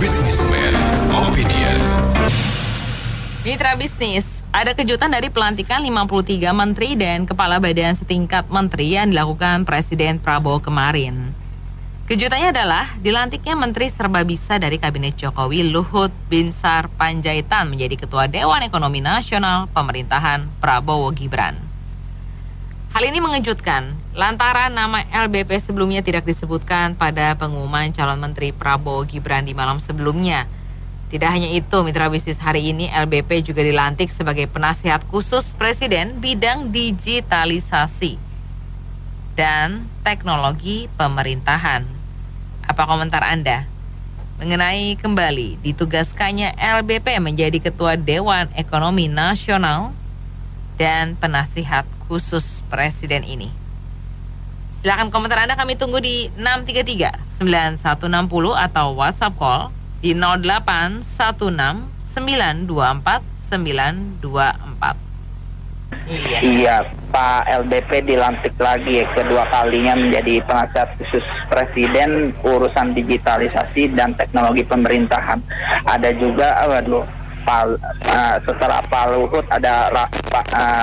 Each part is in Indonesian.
Businessman Opinion. Mitra bisnis, ada kejutan dari pelantikan 53 menteri dan kepala badan setingkat menteri yang dilakukan Presiden Prabowo kemarin. Kejutannya adalah dilantiknya Menteri Serba Bisa dari Kabinet Jokowi Luhut Binsar Panjaitan menjadi Ketua Dewan Ekonomi Nasional Pemerintahan Prabowo Gibran. Hal ini mengejutkan lantaran nama LBP sebelumnya tidak disebutkan pada pengumuman calon Menteri Prabowo Gibran di malam sebelumnya. Tidak hanya itu, mitra bisnis, hari ini LBP juga dilantik sebagai penasihat khusus Presiden bidang digitalisasi dan teknologi pemerintahan. Apa komentar Anda mengenai kembali ditugaskannya LBP menjadi Ketua Dewan Ekonomi Nasional dan penasihat khusus Presiden ini? Silakan komentar Anda, kami tunggu di 633-9160 atau WhatsApp call di 0816-924-924. Iya, Pak LBP dilantik lagi kedua kalinya menjadi penasihat khusus Presiden urusan digitalisasi dan teknologi pemerintahan. Ada juga, setelah Pak Luhut ada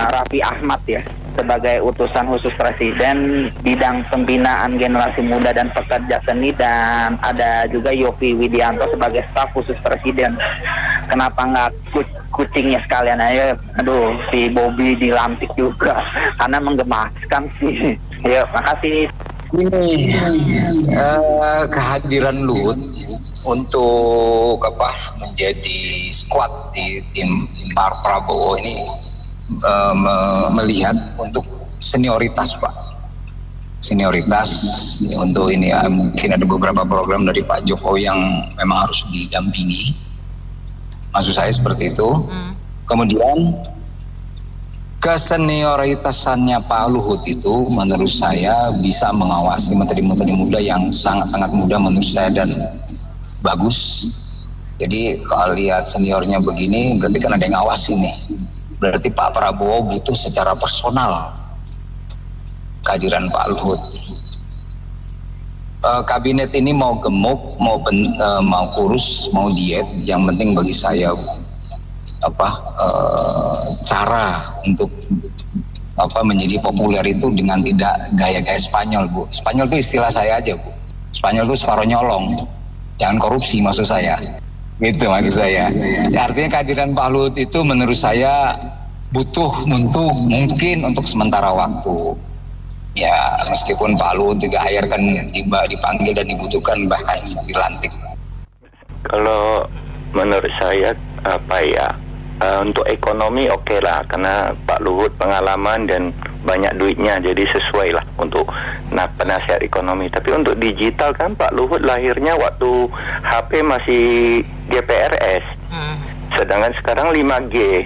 Raffi Ahmad ya sebagai utusan khusus Presiden bidang pembinaan generasi muda dan pekerja seni, dan ada juga Yovie Widianto sebagai staf khusus Presiden. Kenapa nggak kucingnya sekalian aja? Aduh, si Bobby dilantik juga karena menggemaskan sih. Yuk, makasih. Ini kehadiran Luhut untuk menjadi squad di tim Pak Prabowo ini melihat untuk senioritas, Pak. Senioritas untuk ini ya, mungkin ada beberapa program dari Pak Jokowi yang memang harus didampingi. Maksud saya seperti itu. Kemudian kesenioritasannya Pak Luhut itu menurut saya bisa mengawasi menteri-menteri muda yang sangat-sangat muda menurut saya dan bagus. Jadi kalau lihat seniornya begini berarti kan ada yang ngawasi nih. Berarti Pak Prabowo butuh secara personal kehadiran Pak Luhut. Kabinet ini mau gemuk, mau kurus, mau diet, yang penting bagi saya cara untuk menjadi populer itu dengan tidak gaya-gaya Spanyol, Bu. Spanyol itu istilah saya aja, Bu. Spanyol itu separuh nyolong, jangan korupsi maksud saya. Gitu maksud saya. Artinya kehadiran Pak Luhut itu menurut saya butuh mungkin untuk sementara waktu. Ya meskipun Pak Luhut juga akhir kan dipanggil dan dibutuhkan bahkan dilantik. Kalau menurut saya untuk ekonomi oke lah, karena Pak Luhut pengalaman dan banyak duitnya, jadi sesuai lah untuk penasihat ekonomi. Tapi untuk digital kan Pak Luhut lahirnya waktu HP masih GPRS, sedangkan sekarang 5G.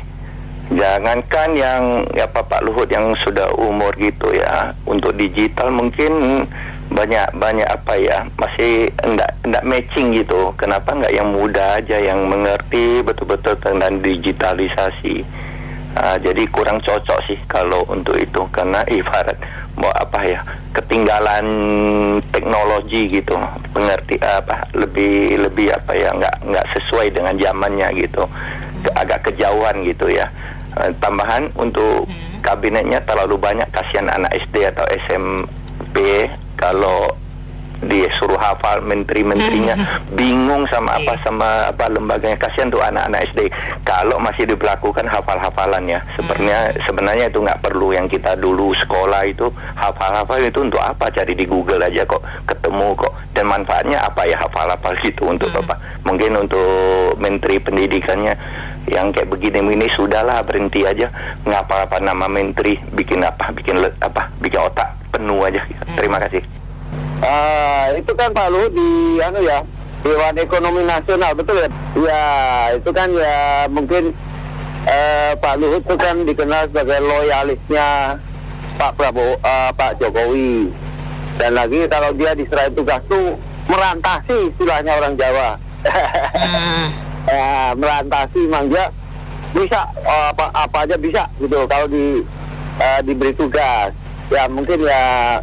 Jangankan yang Pak Luhut yang sudah umur gitu ya, untuk digital mungkin banyak masih enggak matching gitu. Kenapa enggak yang muda aja yang mengerti betul-betul tentang digitalisasi? Jadi kurang cocok sih kalau untuk itu, karena ibarat ketinggalan teknologi gitu, lebih enggak sesuai dengan zamannya gitu, agak kejauhan gitu ya. Tambahan untuk kabinetnya terlalu banyak, kasihan anak SD atau SMP kalau disuruh hafal menteri-menterinya bingung sama lembaganya. Kasihan tuh anak-anak SD kalau masih diberlakukan hafal-hafalan ya. Sebenarnya itu nggak perlu. Yang kita dulu sekolah itu hafal-hafal itu untuk apa? Cari di Google aja kok ketemu kok. Dan manfaatnya apa ya hafal-hafal gitu untuk apa? Mungkin untuk menteri pendidikannya yang kayak begini sudahlah, berhenti aja ngapa nama menteri, bikin otak penuh aja. Terima kasih. Itu kan Pak Luhut di Dewan Ekonomi Nasional, betul ya? Ya, itu kan ya mungkin Pak Luhut itu kan dikenal sebagai loyalisnya Pak Jokowi. Dan lagi kalau dia diserahin tugas tuh merantasi, istilahnya orang Jawa. Merantasi, memang dia bisa apa aja bisa gitu kalau diberi tugas. Ya mungkin ya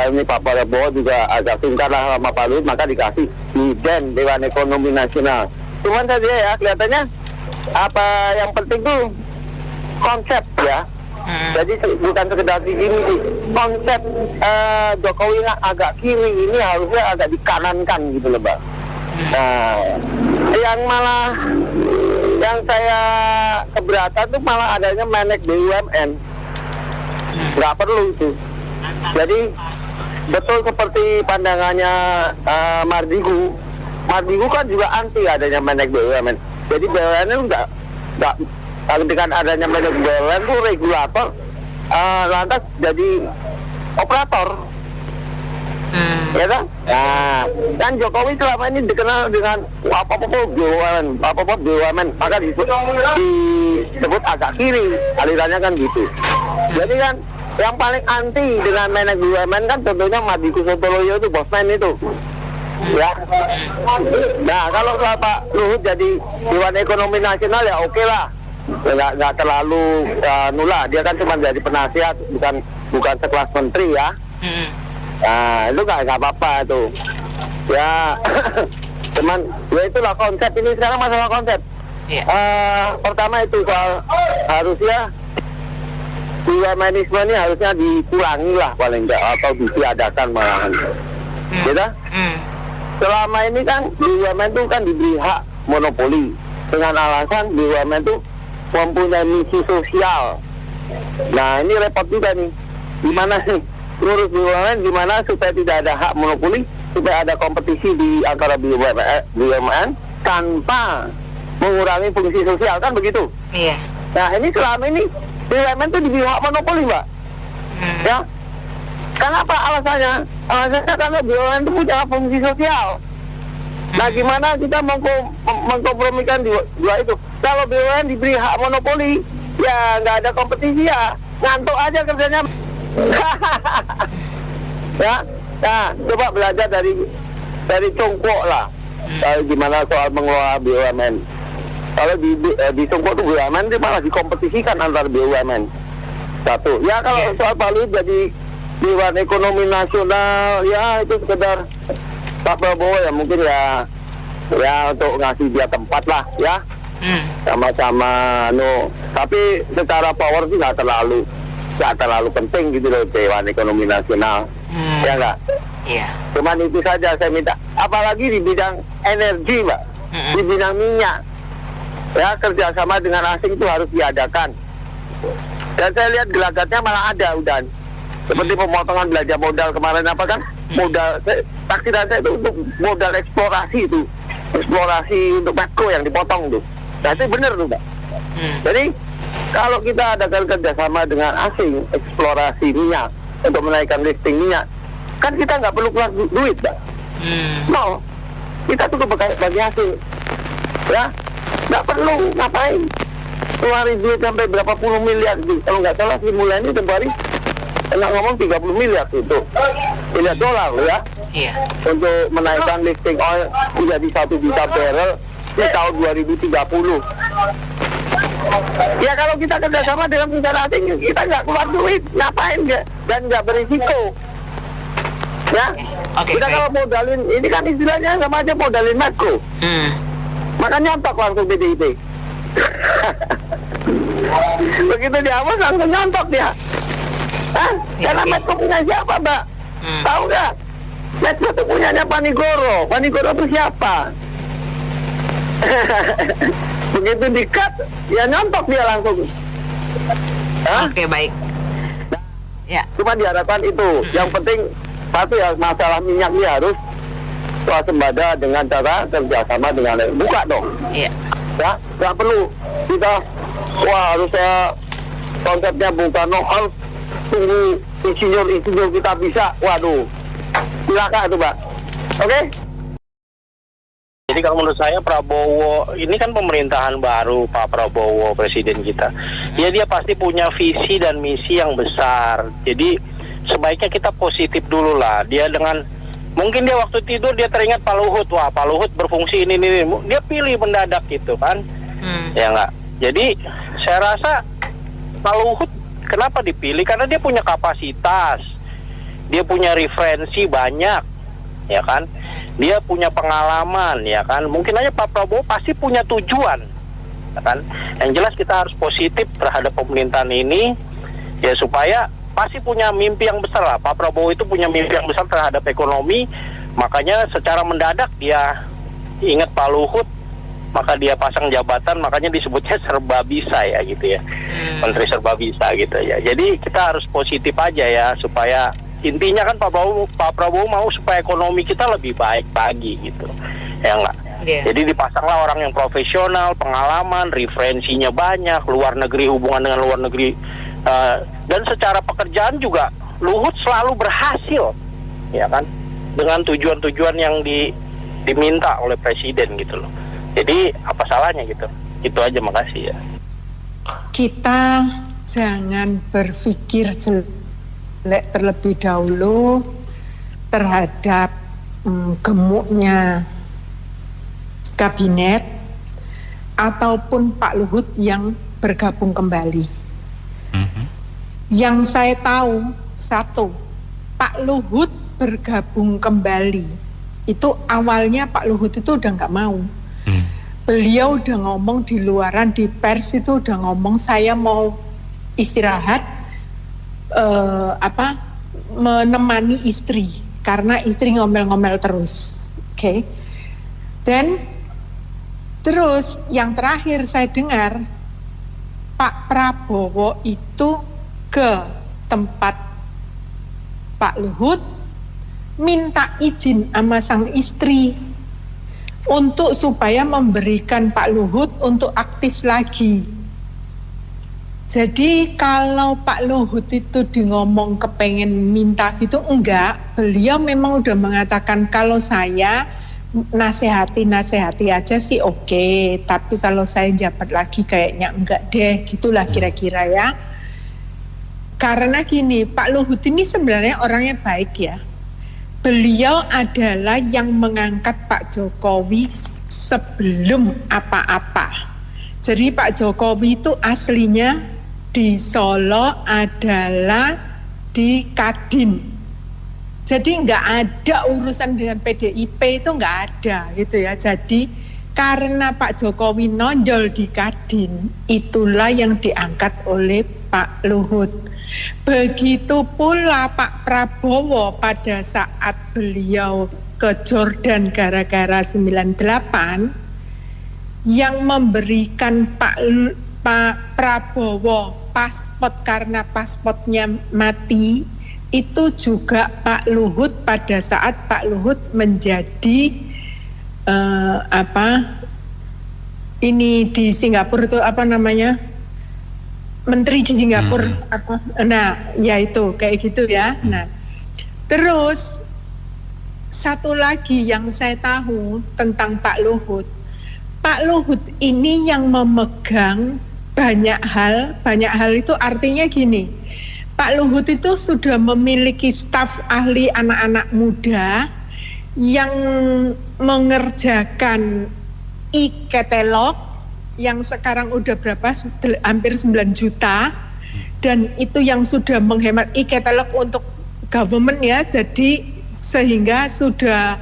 ini Pak Prabowo juga agak singkat lah sama Pak Luhut, maka dikasih di DEN, Dewan Ekonomi Nasional. Cuman saja ya kelihatannya apa yang penting tuh konsep ya. Jadi bukan sekedar di sini sih. Konsep Jokowi agak kiri ini harusnya agak dikanankan gitu loh, Mbak. Nah, yang saya keberatan tuh malah adanya Menek BUMN. Nggak perlu itu. Jadi betul seperti pandangannya Mardigu. Mardigu kan juga anti adanya Menek BUMN. Jadi BUMN itu nggak dengan adanya Menek BUMN itu regulator lantas jadi operator. Ya kan? Nah, kan Jokowi selama ini dikenal dengan apa-apa BUMN, maka disebut agak kiri, alirannya kan gitu. Jadi kan yang paling anti dengan Menek BUMN kan tentunya Mardigu Sotoloyo itu, bosman itu. Ya. Nah, kalau Pak Luhut jadi Dewan Ekonomi Nasional ya oke lah. Nggak terlalu nula, dia kan cuma jadi penasihat, bukan sekelas menteri ya. Nah, itu nggak apa-apa itu. Ya, cuman ya itulah konsep ini sekarang, masalah konsep. Pertama itu soal harusnya BUMN-isme ini harusnya dikurangi lah paling enggak, atau ditiadakan malahan. Gitu? Selama ini kan BUMN itu kan diberi hak monopoli dengan alasan BUMN itu mempunyai misi sosial. Nah, ini repot juga nih. Gimana sih ngurus BUMN, gimana supaya tidak ada hak monopoli, supaya ada kompetisi di antara BUMN tanpa mengurangi fungsi sosial, kan begitu? Iya. Nah, ini selama ini BUMN itu diberi hak monopoli, Mbak. Ya. Kenapa alasannya? Alasannya karena BUMN itu punya fungsi sosial. Nah, gimana kita mengkompromikan dua itu? Kalau BUMN diberi hak monopoli, ya nggak ada kompetisi ya, ngantuk aja kerjanya. Ya, nah coba belajar dari Congkok lah, gimana soal mengelola BUMN. Kalau di Congkok tuh BUMN itu malah dikompetisikan antar BUMN. Satu, ya kalau soal Pak Luhut jadi Dewan Ekonomi Nasional, ya itu sekedar Pak Prabowo ya mungkin ya untuk ngasih dia tempat lah ya, sama-sama tapi secara power sih nggak terlalu penting gitu loh Dewan Ekonomi Nasional. Ya enggak? Iya. Cuman itu saja saya minta, apalagi di bidang energi, Mbak, di bidang minyak ya, kerjasama dengan asing itu harus diadakan. Dan saya lihat gelagatnya malah ada udah, seperti pemotongan belanja modal kemarin apa kan, modal taksiran saya itu untuk modal eksplorasi untuk Medco yang dipotong tuh. Nah itu benar tuh, Mbak. Jadi kalau kita adakan kerjasama dengan asing eksplorasi minyak untuk menaikkan lifting minyak, kan kita nggak perlu keluar duit, Mbak. No, kita cukup bagi hasil, ya, nggak perlu ngapain keluarin duit sampai berapa puluh miliar gitu. Kalau nggak salah Sri Mulyani tempoh enak ngomong 30 miliar itu miliar dolar ya. Iya. Untuk menaikkan lifting oil menjadi 1 juta barrel di tahun 2030. Ya kalau kita kerjasama dengan perusahaan asing, kita nggak keluar duit, ngapain nggak, dan nggak berisiko. Ya, kita kalau modalin, ini kan istilahnya sama aja modalin Medco. Makanya nyontok langsung PDIP. Begitu di awal langsung nyontok dia. Hah? Karena Medco punya siapa, Mbak? Tahu nggak? Medco itu punyanya Panigoro. Panigoro itu siapa? Begitu di-cut, ya nyontok dia langsung. Oke, baik. Ya. Cuma diharapkan itu. Yang penting satu ya, masalah minyak ini harus swasembada dengan cara kerjasama dengan buka dong. Iya. Ya, nggak perlu kita harusnya konsepnya bukan harus tunggu insinyur kita bisa. Waduh, silakan itu, Mbak. Oke? Jadi kalau menurut saya Prabowo ini kan pemerintahan baru, Pak Prabowo presiden kita. Ya dia pasti punya visi dan misi yang besar. Jadi sebaiknya kita positif dulu lah. Dia dengan mungkin dia waktu tidur dia teringat Pak Luhut, wah Pak Luhut berfungsi ini. Dia pilih mendadak gitu kan. Ya enggak. Jadi saya rasa Pak Luhut kenapa dipilih? Karena dia punya kapasitas. Dia punya referensi banyak, ya kan? dia punya pengalaman, ya kan. Mungkin aja Pak Prabowo pasti punya tujuan, ya kan. Yang jelas kita harus positif terhadap pemerintahan ini, ya, supaya pasti punya mimpi yang besar lah. Pak Prabowo itu punya mimpi yang besar terhadap ekonomi, makanya secara mendadak dia ingat Pak Luhut, maka dia pasang jabatan, makanya disebutnya serba bisa ya gitu ya, menteri serba bisa gitu ya. Jadi kita harus positif aja ya, supaya intinya kan Pak Prabowo mau supaya ekonomi kita lebih baik lagi gitu, ya enggak? Yeah. Jadi dipasanglah orang yang profesional, pengalaman, referensinya banyak, luar negeri, hubungan dengan luar negeri, dan secara pekerjaan juga Luhut selalu berhasil, ya kan, dengan tujuan-tujuan yang diminta oleh presiden gitu loh. Jadi apa salahnya gitu? Itu aja, makasih ya. Kita jangan berpikir jelek terlebih dahulu terhadap gemuknya kabinet ataupun Pak Luhut yang bergabung kembali. Yang saya tahu, satu, Pak Luhut bergabung kembali itu awalnya Pak Luhut itu udah nggak mau. Beliau udah ngomong di luaran, di pers itu udah ngomong saya mau istirahat, menemani istri karena istri ngomel-ngomel terus, oke? Dan terus yang terakhir saya dengar Pak Prabowo itu ke tempat Pak Luhut minta izin sama sang istri untuk supaya memberikan Pak Luhut untuk aktif lagi. Jadi kalau Pak Luhut itu ngomong kepengen minta gitu, enggak. Beliau memang udah mengatakan kalau saya nasihati aja sih oke, tapi kalau saya jabat lagi kayaknya enggak deh, gitulah kira-kira ya. Karena gini, Pak Luhut ini sebenarnya orangnya baik ya. Beliau adalah yang mengangkat Pak Jokowi sebelum apa-apa. Jadi Pak Jokowi itu aslinya di Solo adalah di Kadin. Jadi nggak ada urusan dengan PDIP, itu nggak ada gitu ya. Jadi karena Pak Jokowi nonjol di Kadin, itulah yang diangkat oleh Pak Luhut. Begitu pula Pak Prabowo pada saat beliau ke Jordan gara-gara 98, yang memberikan Pak Prabowo paspor karena paspornya mati itu juga Pak Luhut pada saat Pak Luhut menjadi ini di Singapura itu apa namanya? Menteri di Singapura apa? Nah, ya itu kayak gitu ya. Nah, terus satu lagi yang saya tahu tentang Pak Luhut. Pak Luhut ini yang memegang banyak hal itu artinya gini. Pak Luhut itu sudah memiliki staf ahli anak-anak muda yang mengerjakan e-katalog yang sekarang udah berapa, hampir 9 juta, dan itu yang sudah menghemat e-katalog untuk government ya, jadi sehingga sudah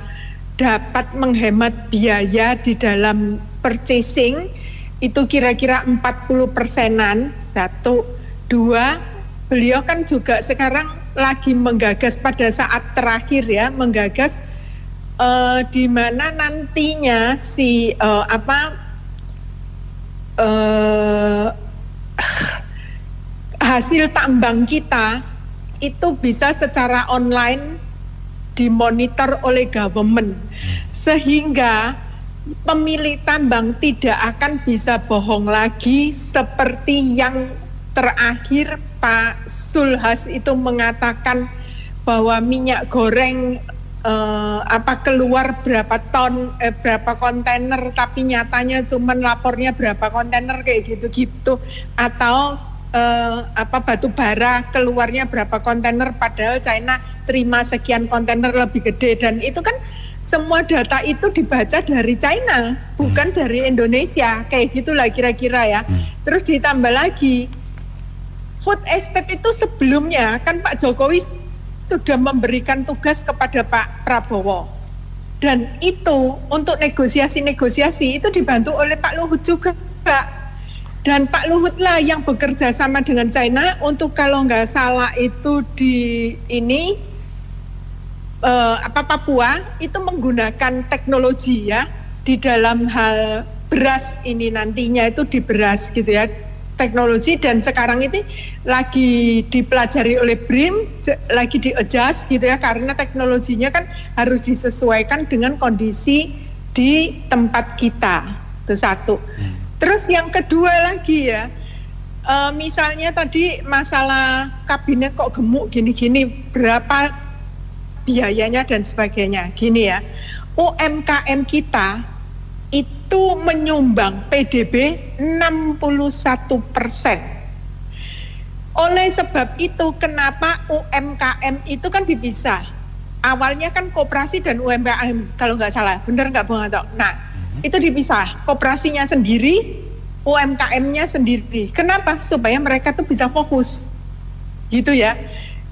dapat menghemat biaya di dalam purchasing itu kira-kira 40%-an. Satu, dua, beliau kan juga sekarang lagi menggagas pada saat terakhir ya, menggagas di mana nantinya si hasil tambang kita itu bisa secara online dimonitor oleh government, sehingga pemilik tambang tidak akan bisa bohong lagi seperti yang terakhir Pak Sulhas itu mengatakan bahwa minyak goreng keluar berapa ton, berapa kontainer, tapi nyatanya cuman lapornya berapa kontainer kayak gitu-gitu, atau batu bara keluarnya berapa kontainer padahal China terima sekian kontainer lebih gede, dan itu kan semua data itu dibaca dari China bukan dari Indonesia, kayak gitulah kira-kira ya. Terus ditambah lagi food estate itu sebelumnya kan Pak Jokowi sudah memberikan tugas kepada Pak Prabowo, Dan itu untuk negosiasi itu dibantu oleh Pak Luhut juga. Dan Pak Luhut lah yang bekerja sama dengan China untuk kalau nggak salah itu di ini Papua itu menggunakan teknologi ya di dalam hal beras ini nantinya itu di beras gitu ya, teknologi, dan sekarang ini lagi dipelajari oleh BRIN, lagi di-adjust gitu ya, karena teknologinya kan harus disesuaikan dengan kondisi di tempat kita. Itu satu. Terus yang kedua lagi ya, misalnya tadi masalah kabinet kok gemuk gini-gini, berapa biayanya dan sebagainya. Gini ya, UMKM kita itu menyumbang PDB 61%. Oleh sebab itu kenapa UMKM itu kan dipisah. Awalnya kan koperasi dan UMKM kalau nggak salah, benar nggak Bung Anto? Nah, itu dipisah, koperasinya sendiri, UMKM-nya sendiri. Kenapa? Supaya mereka tuh bisa fokus, gitu ya.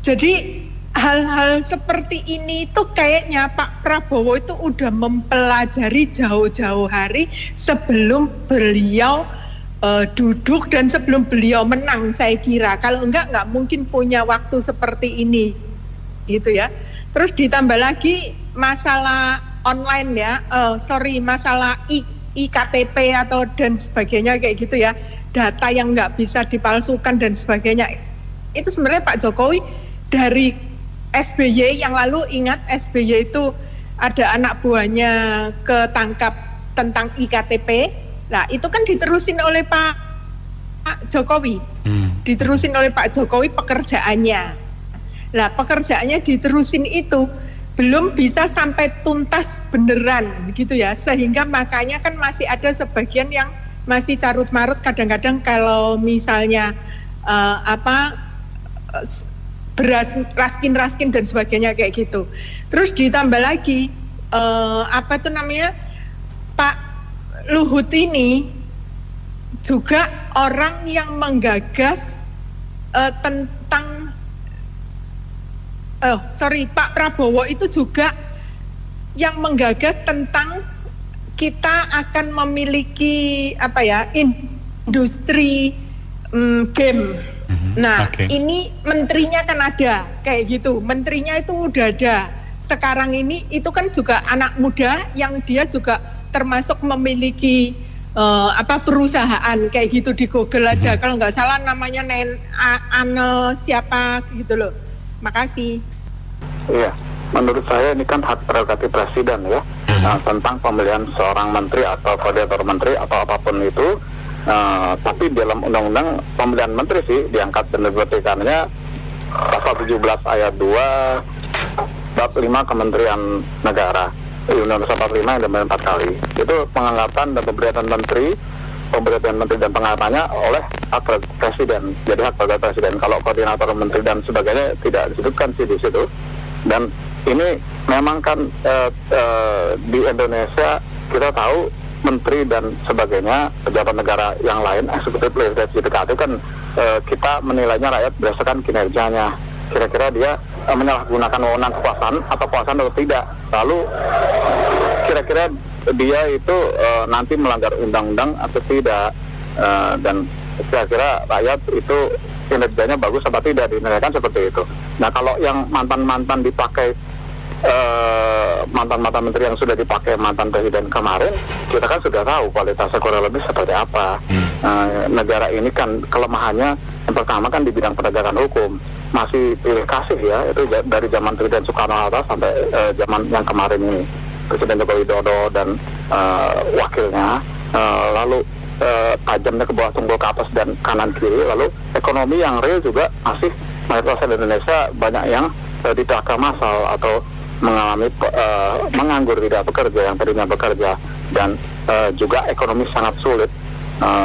Jadi hal-hal seperti ini tuh kayaknya Pak Prabowo itu udah mempelajari jauh-jauh hari sebelum beliau duduk dan sebelum beliau menang, saya kira. Kalau nggak mungkin punya waktu seperti ini, gitu ya. Terus ditambah lagi masalah online ya, masalah IKTP atau dan sebagainya kayak gitu ya, data yang nggak bisa dipalsukan dan sebagainya. Itu sebenarnya Pak Jokowi dari SBY yang lalu, ingat SBY itu ada anak buahnya ketangkap tentang IKTP. Nah itu kan diterusin oleh Pak Jokowi, diterusin oleh Pak Jokowi pekerjaannya. Nah pekerjaannya diterusin itu belum bisa sampai tuntas beneran gitu ya, sehingga makanya kan masih ada sebagian yang masih carut-marut kadang-kadang kalau misalnya beras raskin dan sebagainya kayak gitu. Terus ditambah lagi Pak Luhut ini juga orang yang menggagas Pak Prabowo itu juga yang menggagas tentang kita akan memiliki industri game. Nah, ini menterinya kan ada kayak gitu. Menterinya itu udah ada. Sekarang ini itu kan juga anak muda yang dia juga termasuk memiliki perusahaan kayak gitu, di Google aja. Kalau nggak salah namanya siapa gitu loh. Makasih. Iya, menurut saya ini kan hak prerogatif presiden ya, tentang pemilihan seorang menteri atau koordinator menteri atau apapun itu. Tapi dalam undang-undang pemilihan menteri sih diangkat dan diperhatikannya pasal 17 ayat 2 bab 5 Kementerian Negara, Undang-Undang 45 yang dimana 4 kali. Itu pengangkatan dan pemberian menteri dan pengangkatannya oleh hak presiden. Jadi hak prerogatif presiden. Kalau koordinator menteri dan sebagainya tidak disebutkan sih di situ. Dan ini memang kan di Indonesia kita tahu menteri dan sebagainya, pejabat negara yang lain, eksekutif, legislatif kan kita menilainya rakyat berdasarkan kinerjanya. Kira-kira dia menyalahgunakan wewenang kekuasaan atau tidak. Lalu kira-kira dia itu nanti melanggar undang-undang atau tidak, dan kira-kira rakyat itu kinerjanya bagus atau tidak, dinilaikan seperti itu. Nah kalau yang mantan-mantan dipakai, mantan-mantan menteri yang sudah dipakai mantan presiden kemarin, kita kan sudah tahu kualitasnya kurang lebih seperti apa. Negara ini kan kelemahannya yang pertama kan di bidang penegakan hukum, masih pilih kasih ya, itu dari zaman Presiden Soekarno-Hatta sampai zaman yang kemarin ini, Presiden Joko Widodo dan wakilnya, lalu tajamnya ke bawah, tunggul ke atas dan kanan kiri. Lalu ekonomi yang real juga masih mayoritas di Indonesia banyak yang di PHK massal atau mengalami menganggur, tidak bekerja yang tadinya bekerja, dan juga ekonomi sangat sulit.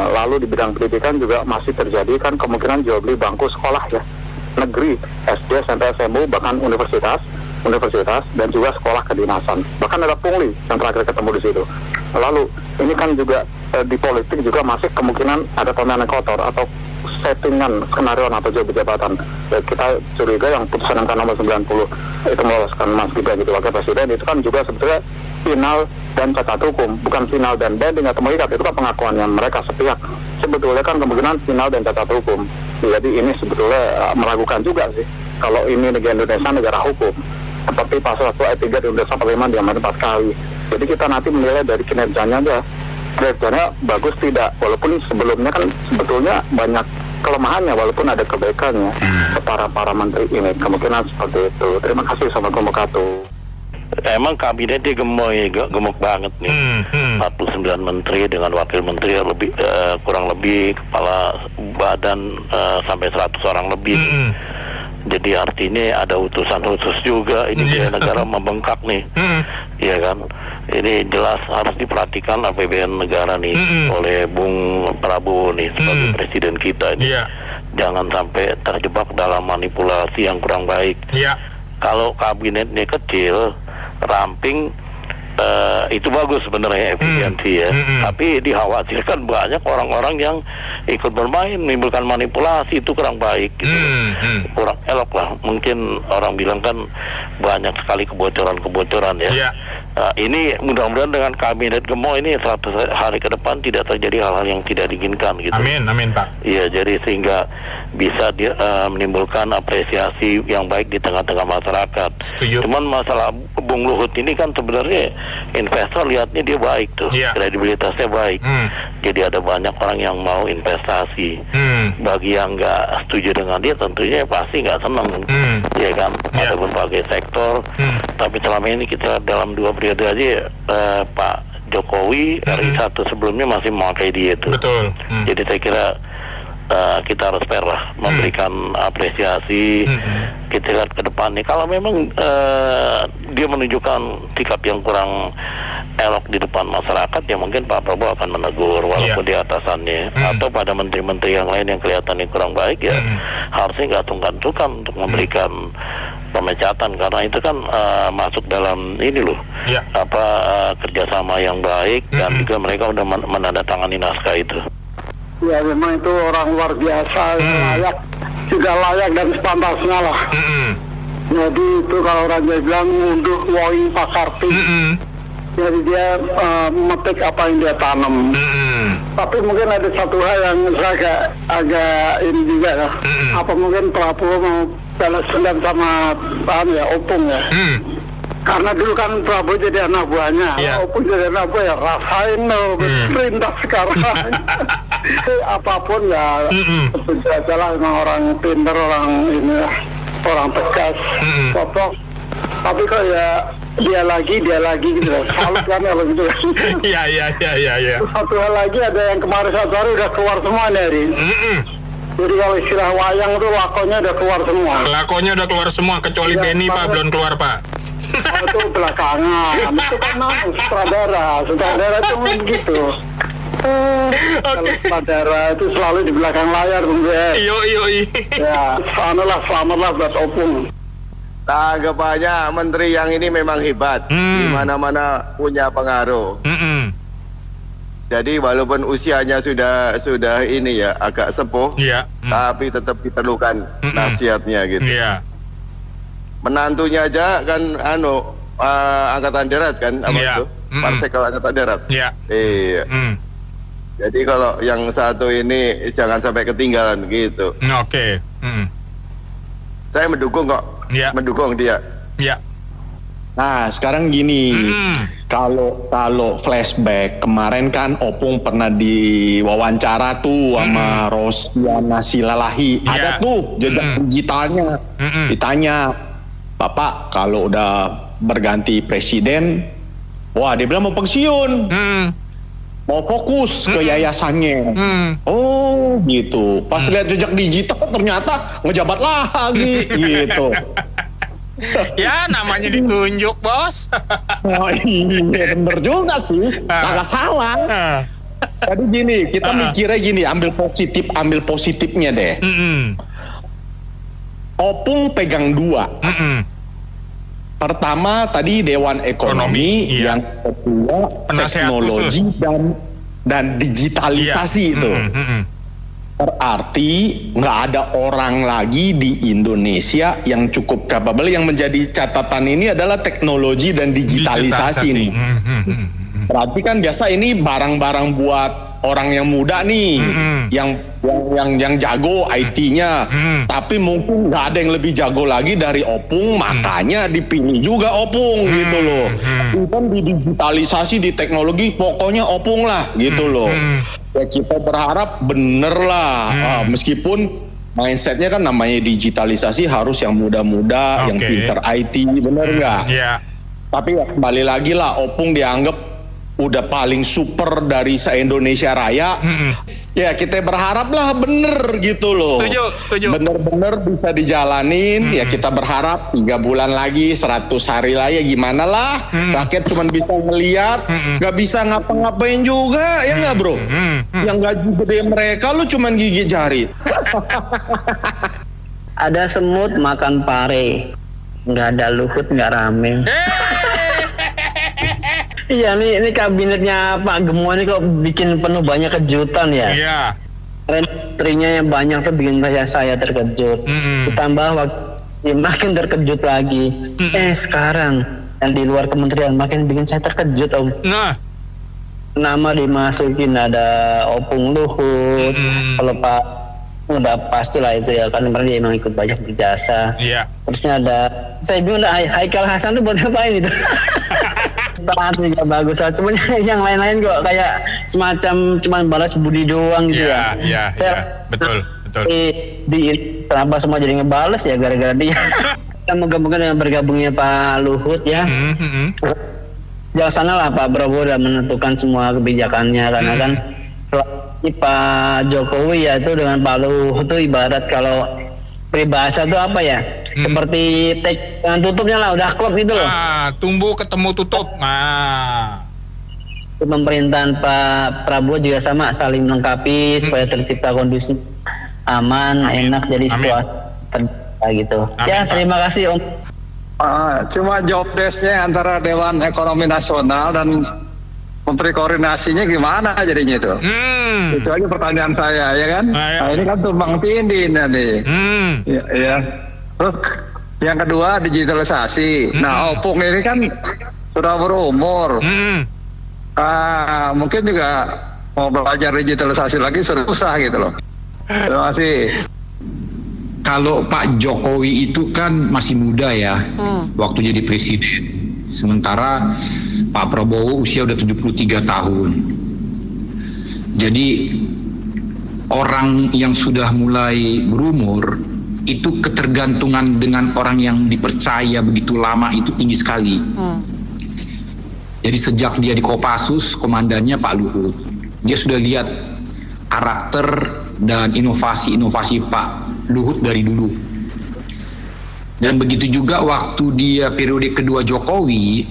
Lalu di bidang pendidikan juga masih terjadi kan kemungkinan jual beli bangku sekolah ya, negeri, SD sampai SMU, bahkan universitas dan juga sekolah kedinasan, bahkan ada pungli yang terakhir ketemu di situ. Lalu ini kan juga di politik juga masih kemungkinan ada pemilihan kotor atau settingan skenario atau jabatan. Ya, kita curiga yang putusan angka nomor 90 itu meloloskan Mas Gibran jadi wakil presiden, itu kan juga sebetulnya final dan cacat hukum, bukan final dan banding atau mengikat. Itu kan pengakuannya mereka sepihak. Sebetulnya kan kemungkinan final dan cacat hukum. Jadi ini sebetulnya meragukan juga sih. Kalau ini negara Indonesia negara hukum, seperti pasal 1 ayat 3 di Undang-Undang 45 diamankan 4 kali. Jadi kita nanti menilai dari kinerjanya aja. Kinerjanya bagus tidak, walaupun sebelumnya kan sebetulnya banyak kelemahannya walaupun ada kebaikannya para menteri ini. Kemungkinan seperti itu. Terima kasih. Assalamualaikum warahmatullahi wabarakatuh. Emang kabinetnya gemuk banget nih. 49 menteri dengan wakil menteri lebih kurang lebih kepala badan sampai 100 orang lebih. Jadi artinya ada utusan khusus juga. Ini dia negara membengkak nih. Iya kan? Ini jelas harus diperhatikan APBN negara nih oleh Bung Prabowo nih sebagai presiden kita ini. Jangan sampai terjebak dalam manipulasi yang kurang baik. Kalau kabinetnya kecil, ramping, itu bagus sebenarnya efisiensi ya. Tapi dikhawatirkan banyak orang-orang yang ikut bermain, menimbulkan manipulasi, itu kurang baik gitu. Kurang elok lah. Mungkin orang bilang kan banyak sekali kebocoran-kebocoran ya. Ini mudah-mudahan dengan kabinet gemuk ini 100 hari ke depan tidak terjadi hal-hal yang tidak diinginkan gitu. Amin Pak. Iya, jadi sehingga bisa menimbulkan apresiasi yang baik di tengah-tengah masyarakat. Cuman masalah Bung Luhut ini kan sebenarnya investor lihatnya dia baik tuh, kredibilitasnya baik. Jadi ada banyak orang yang mau investasi. Bagi yang nggak setuju dengan dia tentunya pasti nggak senang, ya kan? Ada berbagai sektor. Tapi selama ini kita dalam 2 periode aja Pak Jokowi RI 1 sebelumnya masih memakai dia itu. Betul. Jadi saya kira kita harus fair lah, memberikan apresiasi. Kita lihat ke depannya. Kalau memang dia menunjukkan sikap yang kurang elok di depan masyarakat, ya mungkin Pak Prabowo akan menegur walaupun di atasannya. Atau pada menteri-menteri yang lain yang kelihatannya kurang baik, ya harusnya nggak sungkan-sungkan untuk memberikan pemecatan, karena itu kan masuk dalam ini loh, kerjasama yang baik dan juga mereka udah menandatangani naskah itu. Ya memang itu orang luar biasa, layak dan sepantasnya lah. Jadi itu kalau orang bilang ngunduh woi pakarti. Jadi dia memetik apa yang dia tanam. Tapi mungkin ada satu hal yang saya agak ini juga ya. Apa mungkin Prabowo mau balas dendam sama Opung ya? Karena dulu kan Prabowo jadi anak buahnya, Opung jadi anak buah, ya rasain loh, perintah sekarang. Apapun ya, tentu aja lah, orang pintar, orang ini lah, orang tegas, kokoh. Tapi kok ya dia lagi gitu, salut kan kalau gitu. Iya. Satu hal lagi, ada yang kemarin 1 hari udah keluar semua nih hari. Jadi kalau istilah wayang itu lakonnya udah keluar semua. Lakonnya udah keluar semua, kecuali Benny Pak belum keluar Pak. Itu belakangan, itu kan sutradara itu begitu. Kalau sutradara itu selalu di belakang layar, Bung Ben. Ya, selamatlah buat Opung. Tanggapannya menteri yang ini memang hebat, di mana-mana punya pengaruh. Jadi walaupun usianya sudah ini ya agak sepuh, tapi tetap diperlukan nasihatnya gitu. Menantunya aja kan angkatan darat kan, itu Marsikal angkatan darat. Iya. Jadi kalau yang satu ini jangan sampai ketinggalan gitu. Oke. Saya mendukung kok. Mendukung dia. Nah sekarang gini, kalau flashback kemarin kan Opung pernah diwawancara tuh sama Rosiana Silalahi, ada tuh jejak digitalnya. Ditanya, Bapak kalau udah berganti presiden, wah dia bilang mau pensiun, mau fokus ke yayasannya. Oh gitu. Pas lihat jejak digital ternyata ngejabat lagi gitu. Ya namanya ditunjuk bos. Oh iya bener juga sih, nggak salah. Jadi gini, kita mikirnya gini, ambil positifnya deh. Opung pegang 2. Pertama tadi Dewan Ekonomi, yang kedua teknologi dan digitalisasi itu. Berarti nggak ada orang lagi di Indonesia yang cukup capable. Yang menjadi catatan ini adalah teknologi dan digitalisasi nih. Berarti kan biasa ini barang-barang buat orang yang muda nih, yang jago IT-nya. Tapi mungkin nggak ada yang lebih jago lagi dari Opung, makanya dipilih juga Opung gitu loh. Kan di digitalisasi, di teknologi, pokoknya Opung lah gitu loh. Ya kita berharap bener lah, meskipun mindsetnya kan namanya digitalisasi harus yang muda-muda, yang pinter IT, bener nggak? Tapi ya, kembali lagi lah, Opung dianggap udah paling super dari se-Indonesia Raya. Ya kita berharap lah bener gitu loh. Setuju. Bener-bener bisa dijalanin. Ya kita berharap 3 bulan lagi, 100 hari lah ya gimana lah. Rakyat cuma bisa ngeliat, gak bisa ngapa-ngapain juga, ya nggak bro? Yang gaji gede mereka lu cuma gigit jari. Ada semut makan pare, nggak ada Luhut nggak rame. Iya ini kabinetnya Pak Gemo ini kok bikin penuh banyak kejutan ya. Iya. Menterinya yang banyak tuh bikin saya terkejut. Ditambah waktu makin terkejut lagi. Sekarang yang di luar kementerian makin bikin saya terkejut Om. Nama dimasukin ada Opung Luhut. Kalau Pak udah pastilah itu ya kan dia emang ikut banyak berjasa. Iya. Terusnya ada saya bingung Haikal Hasan tuh buat ngapain itu? Juga bagus lah, cuma yang lain-lain kok kayak semacam cuman balas budi doang gitu ya. Iya, betul. Kenapa semua jadi ngebales ya gara-gara dia. Kita moga-moga dengan bergabungnya Pak Luhut ya. Jangan sana lah Pak Prabowo udah menentukan semua kebijakannya karena kan selama Pak Jokowi ya itu dengan Pak Luhut itu ibarat kalau peribahasa itu apa ya? Seperti dengan tutupnya lah, udah klop gitu loh. Tumbuh ketemu tutup. Pemerintahan Pak Prabowo juga sama, saling melengkapi supaya tercipta kondisi aman, enak, jadi situasi gitu. Ya terima kasih Om. Cuma job desk-nya antara Dewan Ekonomi Nasional dan Menteri Koordinasinya gimana jadinya itu? Itu aja pertanyaan saya ya kan. Nah, ini kan tumbang tindih nanti. Ya. Terus yang kedua digitalisasi. Nah Opung ini kan sudah berumur. Mungkin juga mau belajar digitalisasi lagi sudah susah gitu loh. Terima kasih. Kalau Pak Jokowi itu kan masih muda ya, waktu jadi presiden. Sementara Pak Prabowo usia udah 73 tahun. Jadi orang yang sudah mulai berumur itu ketergantungan dengan orang yang dipercaya begitu lama itu tinggi sekali. Jadi sejak dia di Kopassus, komandannya Pak Luhut, dia sudah lihat karakter dan inovasi-inovasi Pak Luhut dari dulu. Dan begitu juga waktu dia periode kedua Jokowi,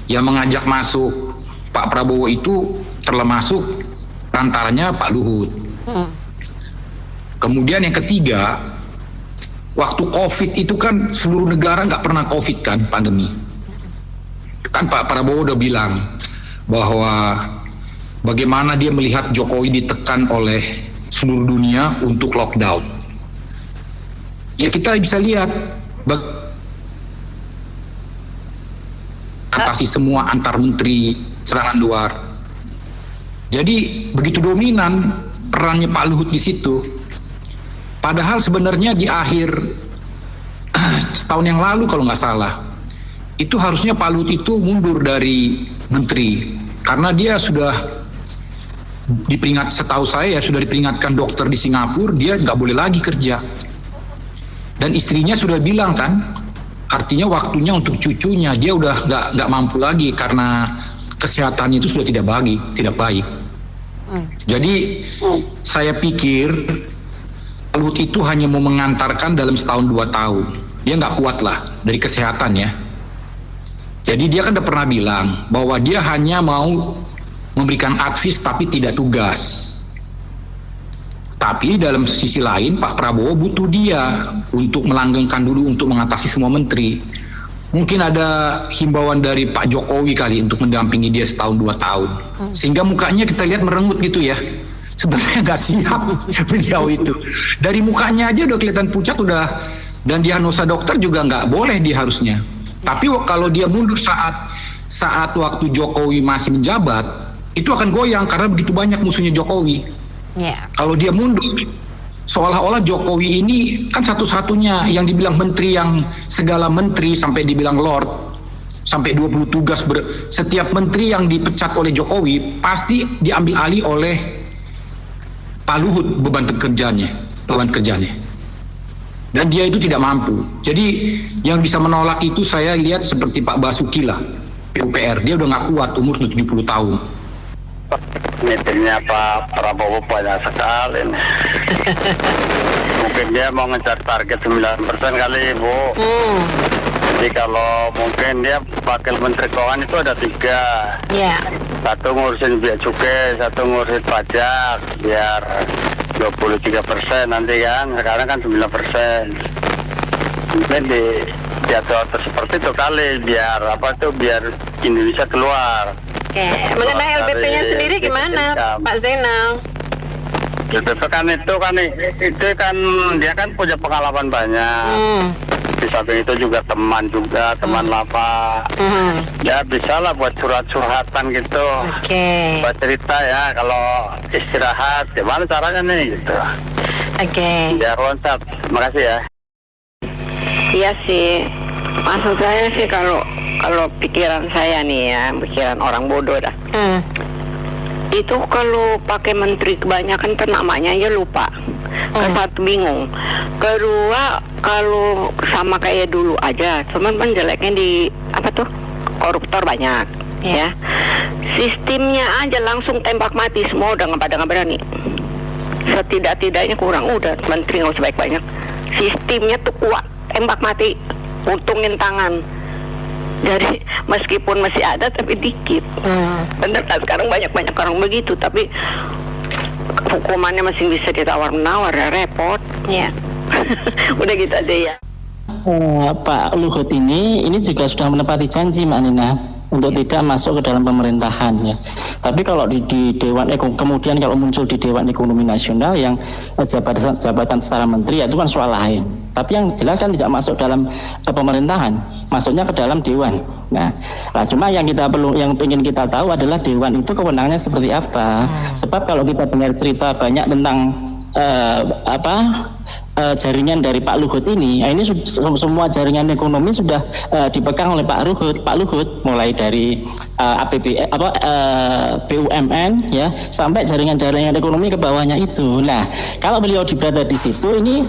yang mengajak masuk Pak Prabowo itu termasuk antaranya Pak Luhut. Kemudian yang ketiga, waktu COVID itu kan seluruh negara nggak pernah COVID kan, pandemi. Kan Pak Prabowo udah bilang bahwa bagaimana dia melihat Jokowi ditekan oleh seluruh dunia untuk lockdown. Ya kita bisa lihat atasi semua antar menteri serangan luar. Jadi begitu dominan perannya Pak Luhut di situ. Padahal sebenarnya di akhir setahun yang lalu kalau nggak salah, itu harusnya Pak Luhut itu mundur dari menteri karena dia sudah setahu saya sudah diperingatkan dokter di Singapura, dia nggak boleh lagi kerja. Dan istrinya sudah bilang kan, artinya waktunya untuk cucunya dia udah nggak mampu lagi karena kesehatannya itu sudah tidak baik. Jadi saya pikir Luhut itu hanya mau mengantarkan dalam setahun 2 tahun. Dia nggak kuat lah dari kesehatan ya. Jadi dia kan udah pernah bilang bahwa dia hanya mau memberikan advis tapi tidak tugas. Tapi dalam sisi lain Pak Prabowo butuh dia untuk melanggengkan dulu untuk mengatasi semua menteri. Mungkin ada himbauan dari Pak Jokowi kali untuk mendampingi dia setahun 2 tahun. Sehingga mukanya kita lihat merengut gitu ya. sebenarnya nggak siap beliau itu. Dari mukanya aja udah kelihatan pucat udah, dan diagnosa dokter juga nggak boleh dia harusnya. Tapi kalau dia mundur saat waktu Jokowi masih menjabat, itu akan goyang karena begitu banyak musuhnya Jokowi. Kalau dia mundur, seolah-olah Jokowi ini kan satu-satunya yang dibilang menteri, yang segala menteri sampai dibilang lord, sampai 20 tugas. Setiap menteri yang dipecat oleh Jokowi pasti diambil alih oleh Pak Luhut beban kerjanya. Dan dia itu tidak mampu. Jadi yang bisa menolak itu saya lihat seperti Pak Basuki lah, PUPR. Dia udah nggak kuat, umur 70 tahun. Meetingnya Pak Prabowo banyak sekali nih. Mungkin dia mau ngejar target 9% kali, Bu. Jadi kalau mungkin dia wakil menteri keuangan itu ada 3. Satu ngurusin biaya cukai, satu ngurusin pajak, biar 23% nanti kan. Sekarang kan 9%. Mungkin diatur seperti itu kali, biar biar Indonesia keluar. Mengenai LPP-nya sendiri gimana, Pak Zainal? LPP kan itu kan dia kan punya pengalaman banyak. Di samping itu juga teman lama. Ya bisa lah buat curhat-curhatan gitu. Buat cerita ya, kalau istirahat gimana caranya nih gitu. Ya loncat. Makasih ya. Iya sih. Maksud saya sih kalau pikiran saya nih ya, pikiran orang bodoh dah. Itu kalau pakai menteri kebanyakan kan namanya aja lupa. Satu bingung. Kedua kalau sama kayak dulu aja, cuman jeleknya di koruptor banyak. Ya. Sistemnya aja langsung tembak mati, semua udah nggak berani. Setidak-tidaknya kurang udah menteri nggak usah banyak. Sistemnya tuh kuat, tembak mati, untungin tangan. Jadi meskipun masih ada tapi dikit. Bener kan sekarang banyak orang begitu, tapi hukumannya masih bisa ditawar-menawar, ya repot. Udah gitu aja ya. Pak Luhut ini juga sudah menepati janji, Mbak Nina, untuk tidak masuk ke dalam pemerintahan ya. Tapi kalau di Dewan kemudian kalau muncul di Dewan Ekonomi Nasional yang jabatan setara menteri, ya itu kan soal lain. Tapi yang jelas kan tidak masuk dalam pemerintahan, masuknya ke dalam Dewan. Nah, cuma yang ingin kita tahu adalah Dewan itu kewenangannya seperti apa. Sebab kalau kita dengar cerita banyak tentang jaringan dari Pak Luhut ini semua jaringan ekonomi sudah dipegang oleh Pak Luhut mulai dari BUMN ya sampai jaringan ekonomi ke bawahnya itu. Nah, kalau beliau berada di situ ini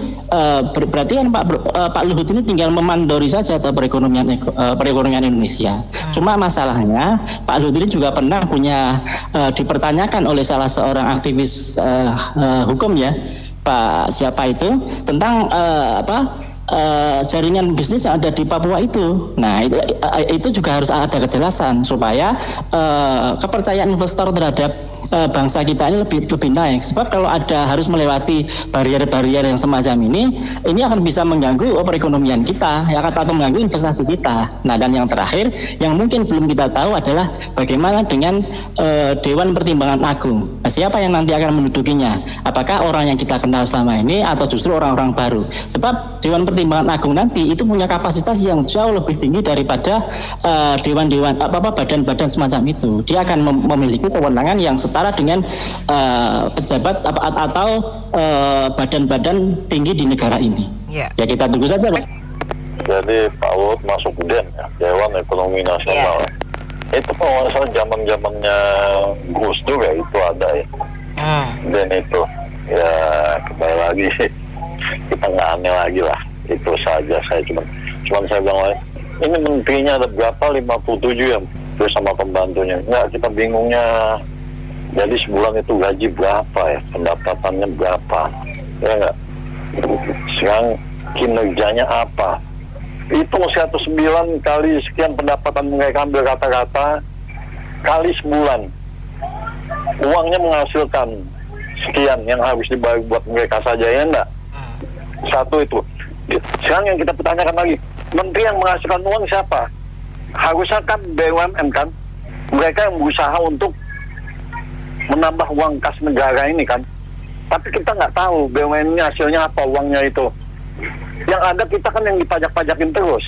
berarti kan Pak Luhut ini tinggal memandori saja atau perekonomian Indonesia. Cuma masalahnya Pak Luhut ini juga pernah dipertanyakan oleh salah seorang aktivis hukum ya, Pak siapa itu, tentang jaringan bisnis yang ada di Papua itu. Nah, itu juga harus ada kejelasan supaya kepercayaan investor terhadap bangsa kita ini lebih naik. Sebab kalau harus melewati barrier-barrier yang semacam ini akan bisa mengganggu perekonomian kita, akan mengganggu investasi kita. Nah, dan yang terakhir yang mungkin belum kita tahu adalah bagaimana dengan Dewan Pertimbangan Agung. Nah, siapa yang nanti akan mendudukinya? Apakah orang yang kita kenal selama ini atau justru orang-orang baru? Sebab Dewan Pertimbangan Agung nanti itu punya kapasitas yang jauh lebih tinggi daripada badan-badan semacam itu. Dia akan memiliki kewenangan yang setara dengan pejabat atau badan-badan tinggi di negara ini. Ya kita tunggu saja, Pak. Jadi Pak Luhut masuk DEN ya, Dewan Ekonomi Nasional. Itu kalau salah zamannya Gus Dur ya, itu ada ya. DEN itu ya kembali lagi kita nggak aneh lagi lah. Itu saja, saya cuman saya bilang ini menterinya ada berapa, 57 ya, terus sama pembantunya. Enggak, kita bingungnya. Jadi sebulan itu gaji berapa ya, pendapatannya berapa, ya enggak. Sekarang kinerjanya apa? Hitung 109 kali sekian pendapatan mereka, ambil kata-kata kali sebulan. Uangnya menghasilkan sekian yang harus dibayar buat mereka saja, ya enggak. Satu itu. Sekarang yang kita pertanyakan lagi, menteri yang menghasilkan uang siapa? Harusnya kan BUMN kan, mereka yang berusaha untuk menambah uang kas negara ini kan. Tapi kita nggak tahu BUMN ini hasilnya apa, uangnya itu. Yang ada kita kan yang dipajak-pajakin terus.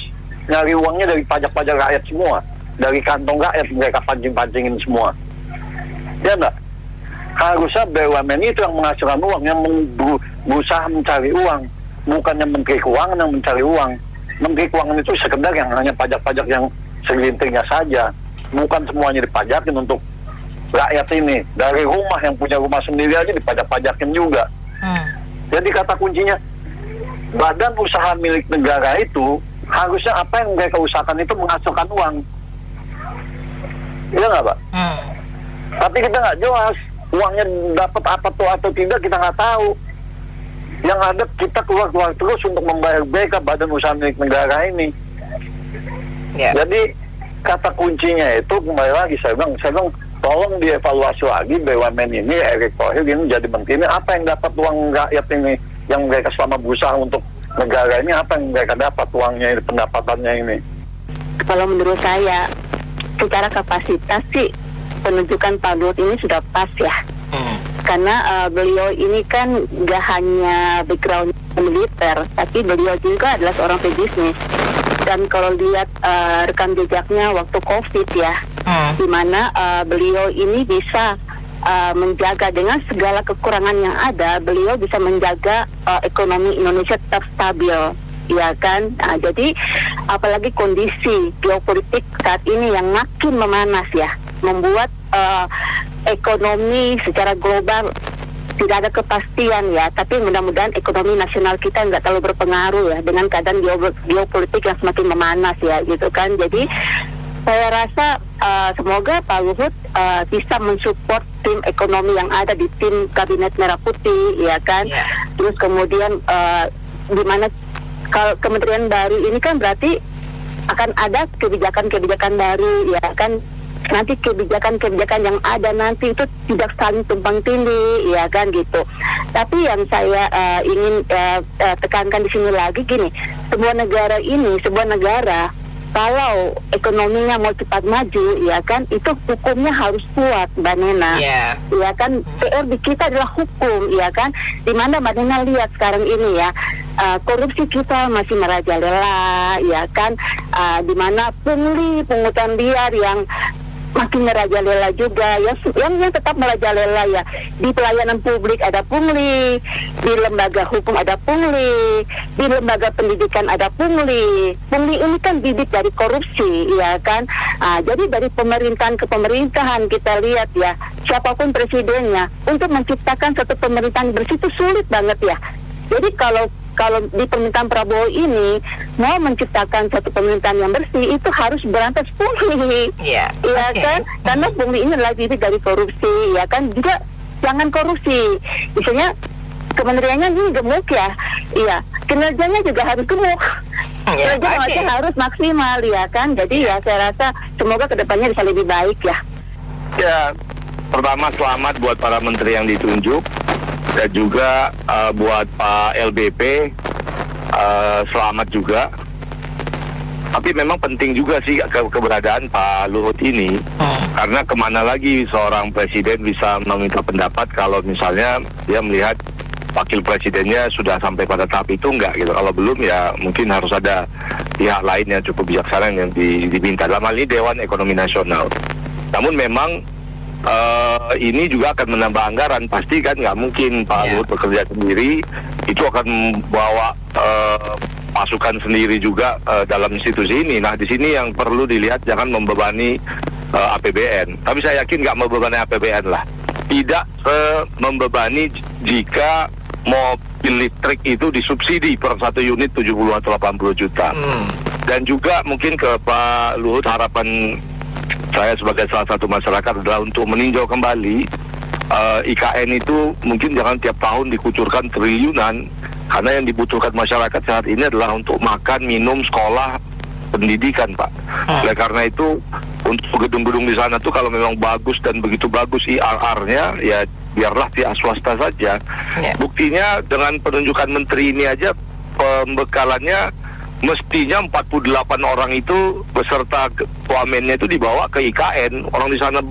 Nyari uangnya dari pajak-pajak rakyat semua. Dari kantong rakyat mereka pancing-pancingin semua. Ya enggak? Harusnya BUMN itu yang menghasilkan uang, yang berusaha mencari uang. Bukannya Menteri Keuangan yang mencari uang. Menteri Keuangan itu sekedar yang hanya pajak-pajak yang segelintirnya saja. Bukan semuanya dipajakin untuk rakyat ini. Dari rumah, yang punya rumah sendiri aja dipajak-pajakin juga. Jadi kata kuncinya, badan usaha milik negara itu harusnya apa yang mereka usahakan itu menghasilkan uang. Iya nggak, Pak? Tapi kita nggak jelas uangnya dapat apa tuh atau tidak, kita nggak tahu. Yang ada kita keluar terus untuk membayar BK, badan usaha milik negara ini. Jadi kata kuncinya itu kembali lagi saya bilang tolong dievaluasi lagi BUMN ini, Erick Thohir ini jadi menteri ini, apa yang dapat uang rakyat ini, yang mereka selama berusaha untuk negara ini, apa yang mereka dapat uangnya ini, pendapatannya ini. Kalau menurut saya secara kapasitas sih penunjukan Pak Luhut ini sudah pas ya. Karena beliau ini kan gak hanya background militer, tapi beliau juga adalah seorang pebisnis. Dan kalau lihat rekam jejaknya waktu COVID ya, di mana beliau ini bisa menjaga dengan segala kekurangan yang ada, beliau bisa menjaga ekonomi Indonesia tetap stabil, ya kan? Nah, jadi apalagi kondisi geopolitik saat ini yang makin memanas ya, membuat ekonomi secara global tidak ada kepastian ya, tapi mudah-mudahan ekonomi nasional kita nggak terlalu berpengaruh ya dengan keadaan geopolitik yang semakin memanas ya gitu kan. Jadi saya rasa semoga Pak Luhut bisa mensupport tim ekonomi yang ada di tim Kabinet Merah Putih ya kan. Terus kemudian di mana kalau kementerian baru ini kan berarti akan ada kebijakan-kebijakan baru ya kan. Nanti kebijakan-kebijakan yang ada nanti itu tidak saling tumpang tindih ya kan gitu. Tapi yang saya ingin tekankan di sini lagi gini, sebuah negara kalau ekonominya mau cepat maju ya kan, itu hukumnya harus kuat, Mbak Nena. Ya kan, PR di kita adalah hukum ya kan. Dimana Mbak Nena lihat sekarang ini ya, korupsi kita masih merajalela ya kan, dimana pungutan liar yang makin merajalela juga ya, yang tetap merajalela ya. Di pelayanan publik ada pungli, di lembaga hukum ada pungli, di lembaga pendidikan ada pungli. Pungli ini kan bibit dari korupsi ya kan. Jadi dari pemerintahan ke pemerintahan kita lihat ya, siapapun presidennya, untuk menciptakan satu pemerintahan bersih itu sulit banget ya. Jadi kalau di pemerintahan Prabowo ini mau menciptakan satu pemerintahan yang bersih, itu harus berantas pungli, ya kan? Karena pungli ini adalah bibit dari korupsi, ya kan? Juga jangan korupsi, misalnya kementeriannya ini gemuk ya, iya, kinerjanya juga harus gemuk, kinerja harus maksimal, ya kan? Jadi ya saya rasa semoga kedepannya bisa lebih baik ya. Ya, pertama selamat buat para menteri yang ditunjuk. Dan juga buat Pak LBP selamat juga. Tapi memang penting juga sih keberadaan Pak Luhut ini, karena kemana lagi seorang presiden bisa meminta pendapat kalau misalnya dia melihat wakil presidennya sudah sampai pada tahap itu enggak gitu. Kalau belum ya mungkin harus ada pihak lain yang cukup bijaksana yang diminta. Dalam hal ini Dewan Ekonomi Nasional. Namun memang ini juga akan menambah anggaran, pasti kan nggak mungkin Pak Luhut bekerja sendiri, itu akan membawa pasukan sendiri juga dalam institusi ini. Nah di sini yang perlu dilihat, jangan membebani APBN, tapi saya yakin nggak membebani APBN lah, tidak membebani jika mobil listrik itu disubsidi per satu unit 70 atau 80 juta. Dan juga mungkin ke Pak Luhut, harapan saya sebagai salah satu masyarakat adalah untuk meninjau kembali IKN itu mungkin jangan tiap tahun dikucurkan triliunan, karena yang dibutuhkan masyarakat saat ini adalah untuk makan, minum, sekolah, pendidikan, Pak. Oleh karena itu untuk gedung-gedung di sana tuh kalau memang bagus dan begitu bagus IRR-nya, ya biarlah pihak swasta saja. Buktinya dengan penunjukan menteri ini aja pembekalannya mestinya 48 orang itu beserta wamennya itu dibawa ke IKN. Orang di sana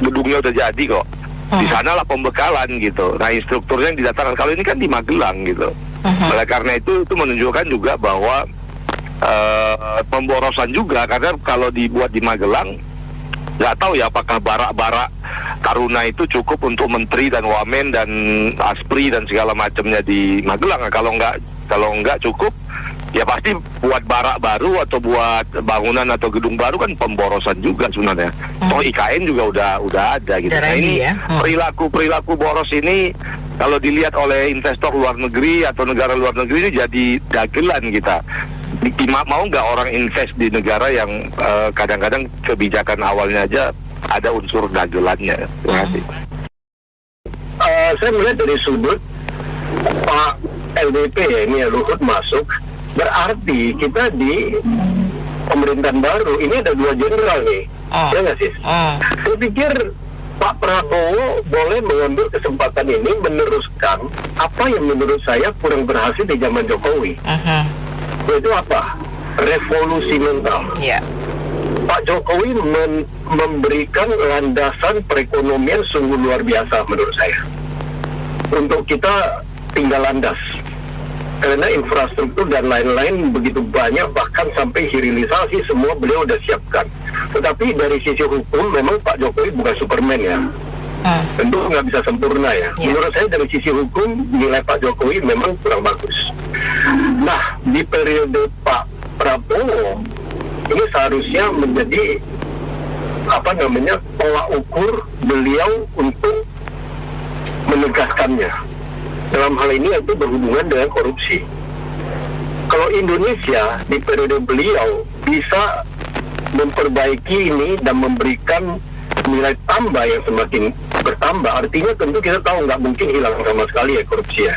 gedungnya udah jadi kok. Di sanalah pembekalan gitu. Nah, instrukturnya yang didatangkan. Kalau ini kan di Magelang gitu. Oleh karena itu menunjukkan juga bahwa pemborosan juga, karena kalau dibuat di Magelang, nggak tahu ya apakah barak-barak Taruna itu cukup untuk menteri dan wamen dan aspri dan segala macamnya di Magelang. Kalau nggak cukup, ya pasti buat barak baru atau buat bangunan atau gedung baru kan pemborosan juga sebenarnya. Toh IKN juga udah ada gitu. Nah ini perilaku boros ini kalau dilihat oleh investor luar negeri atau negara luar negeri ini jadi dagelan kita. Mau nggak orang invest di negara yang kadang-kadang kebijakan awalnya aja ada unsur dagelannya. Terima kasih. Saya melihat dari sudut Pak LDP ya, ini Luhut masuk, berarti kita di pemerintahan baru ini ada 2 jenderal nih, ya nggak sih? Saya pikir Pak Prabowo boleh mengambil kesempatan ini meneruskan apa yang menurut saya kurang berhasil di zaman Jokowi. Itu apa? Revolusi mental. Pak Jokowi memberikan landasan perekonomian sungguh luar biasa menurut saya. Untuk kita tinggal landas. Karena infrastruktur dan lain-lain begitu banyak, bahkan sampai hilirisasi semua beliau udah siapkan. Tetapi dari sisi hukum memang Pak Jokowi bukan Superman ya. Tentu nggak bisa sempurna ya. Menurut saya dari sisi hukum nilai Pak Jokowi memang kurang bagus. Nah, di periode Pak Prabowo ini seharusnya menjadi tolak ukur beliau untuk menegaskannya. Dalam hal ini itu berhubungan dengan korupsi. Kalau Indonesia di periode beliau bisa memperbaiki ini dan memberikan nilai tambah yang semakin bertambah, artinya tentu kita tahu nggak mungkin hilang sama sekali ya korupsi ya.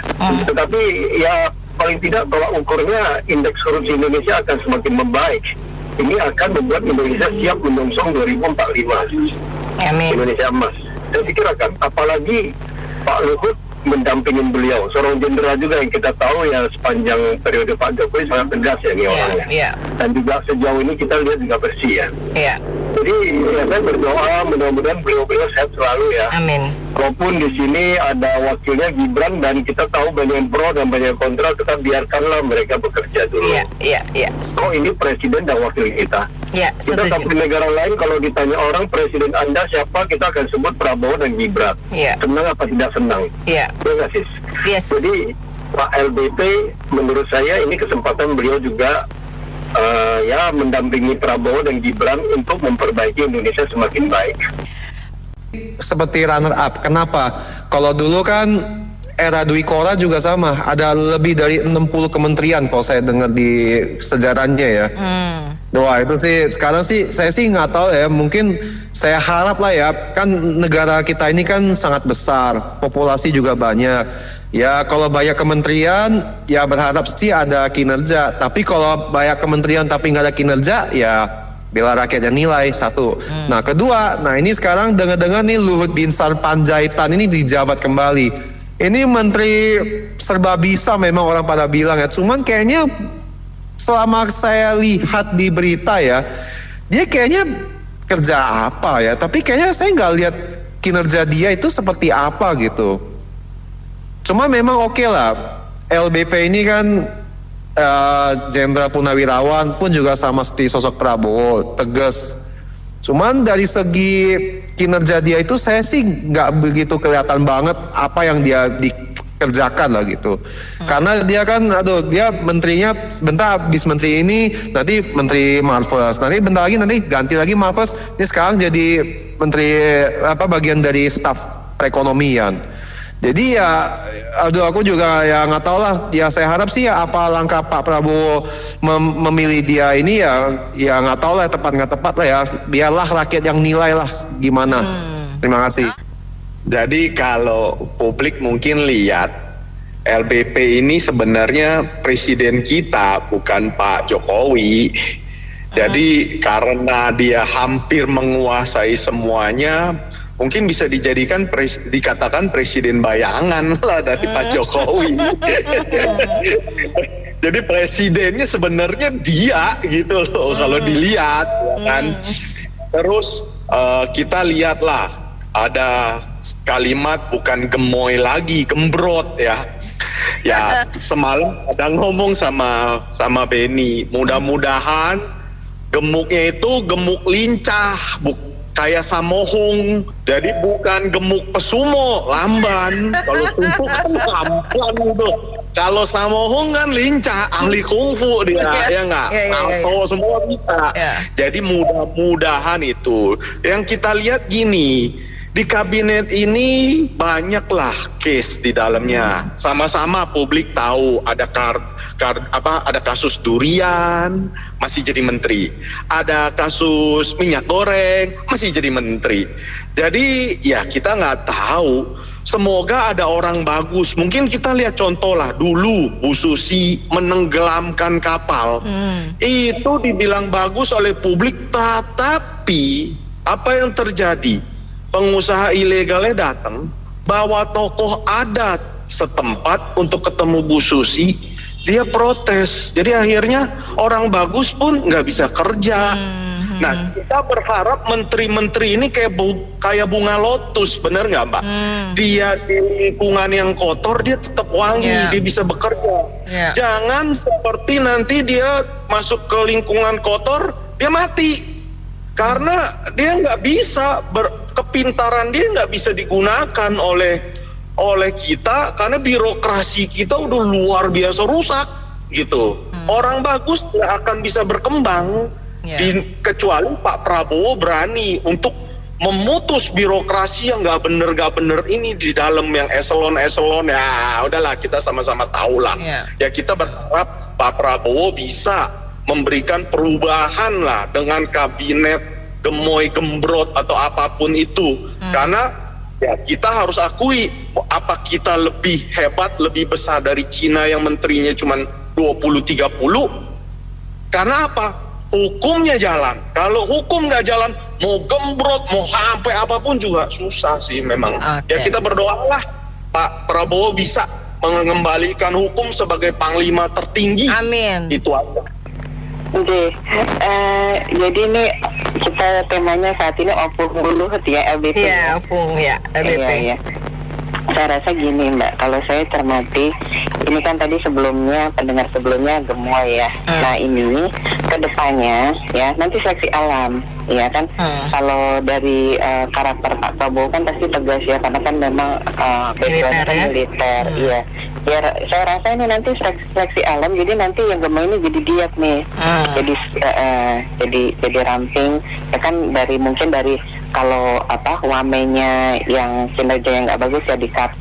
Tetapi ya paling tidak tolak ukurnya indeks korupsi Indonesia akan semakin membaik. Ini akan membuat Indonesia siap menyongsong 2045 Indonesia emas. Saya pikir akan, apalagi Pak Luhut mendampingin beliau, seorang jenderal juga yang kita tahu ya sepanjang periode Pak Jokowi sangat tegas ya ini orangnya. Dan juga sejauh ini kita lihat juga bersih ya. Jadi ya, saya berdoa mudah-mudahan beliau sehat selalu ya. Amin. Walaupun di sini ada wakilnya Gibran dan kita tahu banyak yang pro dan banyak yang kontra, kita biarkanlah mereka bekerja dulu. Oh ini presiden dan wakil kita. Kita tapi negara lain kalau ditanya orang presiden Anda siapa, kita akan sebut Prabowo dan Gibran. Senang apa tidak senang? Terima kasih. Jadi Pak LBP menurut saya ini kesempatan beliau juga ya mendampingi Prabowo dan Gibran untuk memperbaiki Indonesia semakin baik. Seperti runner up. Kenapa? Kalau dulu kan era Dwi Korah juga sama, ada lebih dari 60 kementerian kalau saya dengar di sejarahnya ya. Wah itu sih sekarang sih saya sih nggak tahu ya, mungkin saya harap lah ya, kan negara kita ini kan sangat besar, populasi juga banyak. Ya kalau banyak kementerian ya berharap sih ada kinerja, tapi kalau banyak kementerian tapi nggak ada kinerja ya bela rakyatnya nilai satu. Nah kedua, nah ini sekarang dengar-dengar nih Luhut Binsar Panjaitan ini dijabat kembali. Ini menteri serba bisa memang orang pada bilang ya, cuman kayaknya selama saya lihat di berita ya, dia kayaknya kerja apa ya, tapi kayaknya saya nggak lihat kinerja dia itu seperti apa gitu. Cuma memang oke lah, LBP ini kan Jenderal Purnawirawan pun juga sama seperti sosok Prabowo, tegas. Cuman dari segi kinerja dia itu saya sih nggak begitu kelihatan banget apa yang dia dikerjakan lah gitu. Karena dia kan, dia menterinya bentar habis menteri ini, nanti menteri Marves, nanti bentar lagi nanti ganti lagi Marves, ini sekarang jadi menteri bagian dari staf perekonomian. Jadi ya, aku juga ya nggak tahu lah. Ya saya harap sih ya apa langkah Pak Prabowo memilih dia ini ya nggak tahu lah tepat nggak tepat lah ya. Biarlah rakyat yang nilai lah gimana. Terima kasih. Jadi kalau publik mungkin lihat LBP ini sebenarnya presiden kita bukan Pak Jokowi. Jadi karena dia hampir menguasai semuanya, mungkin bisa dijadikan dikatakan presiden bayangan lah dari Pak Jokowi. Jadi presidennya sebenarnya dia gitu loh kalau dilihat ya kan. Terus kita lihatlah ada kalimat bukan gemoy lagi, gembrot ya. Ya semalam ada ngomong sama Benny, mudah-mudahan gemuknya itu gemuk lincah, kayak samohung, jadi bukan gemuk pesumo, lamban. Kalau tumpuk kan lamban gitu. Kalau samohung kan lincah, ahli kungfu dia, ya nggak? Salto semua bisa. Jadi mudah-mudahan itu. Yang kita lihat gini, di kabinet ini banyaklah case di dalamnya. Sama-sama publik tahu ada ada kasus durian masih jadi menteri, ada kasus minyak goreng masih jadi menteri. Jadi ya kita nggak tahu. Semoga ada orang bagus. Mungkin kita lihat contoh lah dulu Bu Susi menenggelamkan kapal. Itu dibilang bagus oleh publik, tapi apa yang terjadi? Pengusaha ilegalnya datang, bawa tokoh adat setempat untuk ketemu Bu Susi, dia protes. Jadi akhirnya orang bagus pun nggak bisa kerja. Nah, kita berharap menteri-menteri ini kayak bunga lotus, bener nggak Mbak? Dia di lingkungan yang kotor, dia tetap wangi, dia bisa bekerja. Jangan seperti nanti dia masuk ke lingkungan kotor, dia mati. Karena dia nggak bisa, kepintaran dia nggak bisa digunakan oleh kita, karena birokrasi kita udah luar biasa rusak gitu. Orang bagus nggak akan bisa berkembang. Kecuali Pak Prabowo berani untuk memutus birokrasi yang nggak bener ini di dalam yang eselon ya udahlah kita sama-sama tahu lah. Ya kita berharap Pak Prabowo bisa memberikan perubahan lah dengan kabinet gemoy gembrot atau apapun itu. Karena ya kita harus akui, apa kita lebih hebat, lebih besar dari Cina yang menterinya cuma 20-30? Karena apa? Hukumnya jalan. Kalau hukum nggak jalan, mau gembrot, mau sampai apapun juga susah sih memang. Ya kita berdoalah Pak Prabowo bisa mengembalikan hukum sebagai panglima tertinggi. Amin. Itu aja. Oke, jadi ini kita temanya saat ini opung dulu ya, LBP. Iya, opung ya, LBP. Iya. Saya rasa gini Mbak, kalau saya cermati, ini kan tadi sebelumnya, pendengar sebelumnya gemoy ya. Nah ini kedepannya ya, nanti seleksi alam, ya kan. Kalau dari karakter Pak Prabowo kan pasti tegas ya, karena kan memang background militer, iya. Ya, saya rasa ini nanti seleksi alam, jadi nanti yang gemoy ini jadi diet nih, jadi ramping, ya kan mungkin dari kalau wamennya yang kinerja yang nggak bagus ya di-cut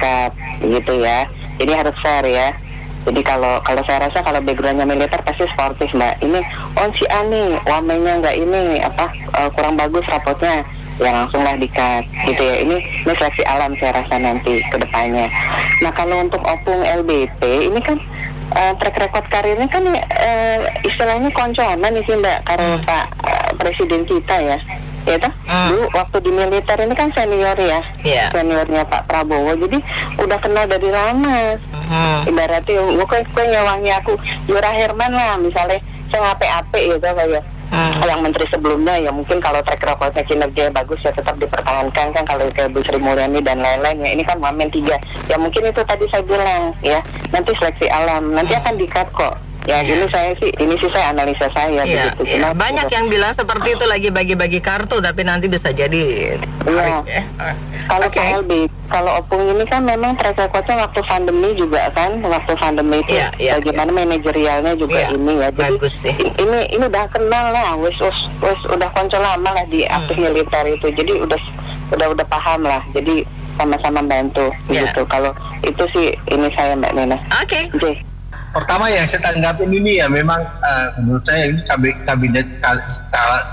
gitu ya. Jadi harus fair ya. Jadi kalau saya rasa kalau backgroundnya militer pasti sportif Mbak. Ini si Ani wamennya nggak ini kurang bagus rapotnya, ya langsunglah di-cut gitu ya. Ini seleksi alam saya rasa nanti ke depannya. Nah kalau untuk opung LBP ini kan track record karirnya kan istilahnya konconan nih sih Mbak, kalau Pak Presiden kita ya. Ya toh, dulu waktu di militer ini kan senior ya, seniornya Pak Prabowo, jadi udah kenal dari lama. Ibaratnya gue nyawangi aku Yura Herman lah, misalnya saya ngape-ape gitu kayak yang menteri sebelumnya ya, mungkin kalau track recordnya kinerja bagus ya tetap dipertahankan kan, kalau kayak Bu Sri Mulyani dan lain-lain ya, ini kan wamen 3 ya, mungkin itu tadi saya bilang ya, nanti seleksi alam nanti akan di-cut kok. Ya ini saya analisa saya begitu. Ya, banyak yang bilang seperti itu, lagi bagi-bagi kartu tapi nanti bisa jadi tarik, ya. Kalau kalau opung ini kan memang track recordnya waktu pandemi juga kan, waktu pandemi itu bagaimana manajerialnya juga ini ya. Jadi bagus sih. Ini udah kenal lah, wis udah konco lama lah di aktif militer itu. Jadi udah paham lah. Jadi sama-sama bantu gitu. Kalau itu sih ini saya Mbak Nena. Oke. Pertama yang saya tanggapin ini ya, memang menurut saya ini kabinet